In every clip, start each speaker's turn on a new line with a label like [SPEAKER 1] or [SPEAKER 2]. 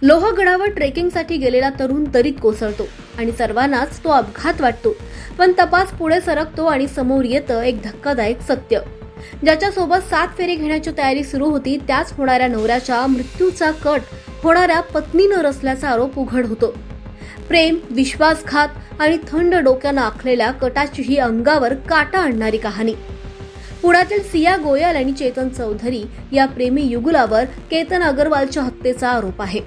[SPEAKER 1] लोहगडावर ट्रेकिंगसाठी गेलेला तरुण दरीत कोसळतो आणि सर्वांनाच तो अपघात वाटतो. पण तपास पुढे सरकतो आणि समोर येतं एक धक्कादायक सत्य. ज्याच्यासोबत 7 फेरे घेण्याची तयारी सुरू होती त्याच होणाऱ्या नवऱ्याच्या मृत्यूचा कट होणाऱ्या पत्नीनं रचल्याचा आरोप उघड होतो. प्रेम, विश्वासघात आणि थंड डोक्यानं आखलेल्या कटाची ही अंगावर काटा आणणारी कहाणी. पुण्यातील सिया गोयल आणि चेतन चौधरी या प्रेमी युगुलावर केतन अग्रवालच्या हत्येचा आरोप आहे.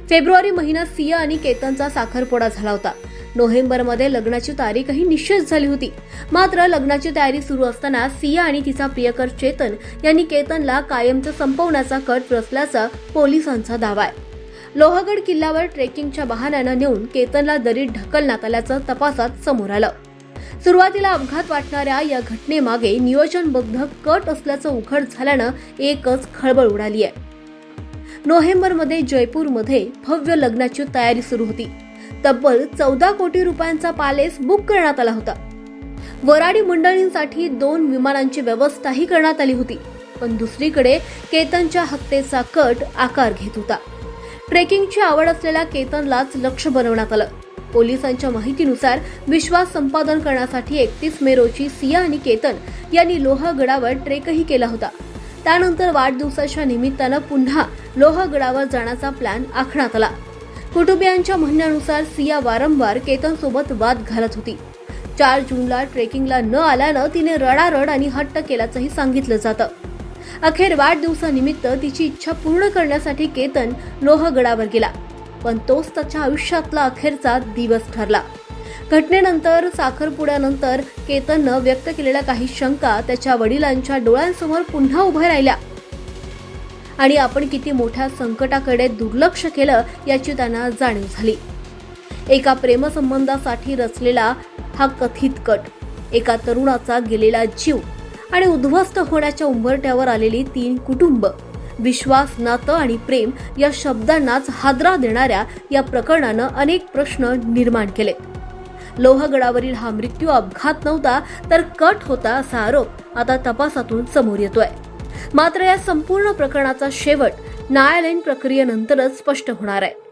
[SPEAKER 1] फेब्रुवारी महिन्यात सिया आणि केतनचा साखरपुडा झाला होता. नोव्हेंबरमध्ये लग्नाची तारीखही निश्चित झाली होती. मात्र लग्नाची तयारी सुरू असताना सिया आणि तिचा प्रियकर चेतन यांनी केतनला कायमचं संपवण्याचा कट रचल्याचा पोलिसांचा दावा आहे. लोहगड किल्ल्यावर ट्रेकिंगच्या बहाण्यानं नेऊन केतनला दरीत ढकलण्यात आल्याचं तपासात समोर आलं. सुरुवातीला अपघात वाटणाऱ्या या घटनेमागे नियोजनबद्ध कट असल्याचं उघड झाल्यानं एकच खळबळ उडाली आहे. नोव्हेंबरमध्ये जयपूरमध्ये भव्य लग्नाची तयारी सुरू होती. तब्बल 14 कोटी रुपयांचा पॅलेस बुक करण्यात आला होता. वराडी मंडळींसाठी 2 विमानांची व्यवस्थाही करण्यात आली होती. पण दुसरीकडे केतनच्या हत्येचा कट आकार घेत होता. ट्रेकिंगची आवड असलेल्या केतनलाच लक्ष्य बनवण्यात आलं. पोलिसांच्या माहितीनुसार विश्वास संपादन करण्यासाठी 31 मे रोजी सिया आणि केतन यांनी लोहगडावर ट्रेकही केला होता. त्यानंतर वाढदिवसाच्या निमित्तानं पुन्हा लोहगडावर जाण्याचा प्लॅन आखण्यात आला. कुटुंबियांच्या म्हणण्यानुसार सिया वारंवार केतनसोबत वाद घालत होती. 4 जूनला ट्रेकिंगला न आल्यानं तिने रडारड आणि हट्ट केल्याचंही सांगितलं जातं. अखेर वाढदिवसानिमित्त तिची इच्छा पूर्ण करण्यासाठी केतन लोहगडावर गेला. पण तोच त्याच्या आयुष्यातला अखेरचा दिवस ठरला. घटनेनंतर साखरपुड्यानंतर केतननं व्यक्त केलेल्या काही शंका त्याच्या वडिलांच्या डोळ्यांसमोर पुन्हा उभ्या राहिल्या आणि आपण किती मोठ्या संकटाकडे दुर्लक्ष केलं याची त्यांना जाणीव झाली. एका प्रेमसंबंधासाठी रचलेला हा कथित कट, एका तरुणाचा गेलेला जीव आणि उद्ध्वस्त होण्याच्या उंबरठ्यावर आलेली 3 कुटुंब, विश्वास, नातं आणि प्रेम या शब्दांनाच हादरा देणाऱ्या या प्रकरणानं अनेक प्रश्न निर्माण केले. लोहगडावरील हा मृत्यू अपघात नव्हता तर कट होता असा आरोप आता तपासातून समोर येतोय. मात्र या संपूर्ण प्रकरणाचा शेवट न्यायालयीन प्रक्रियेनंतरच स्पष्ट होणार आहे.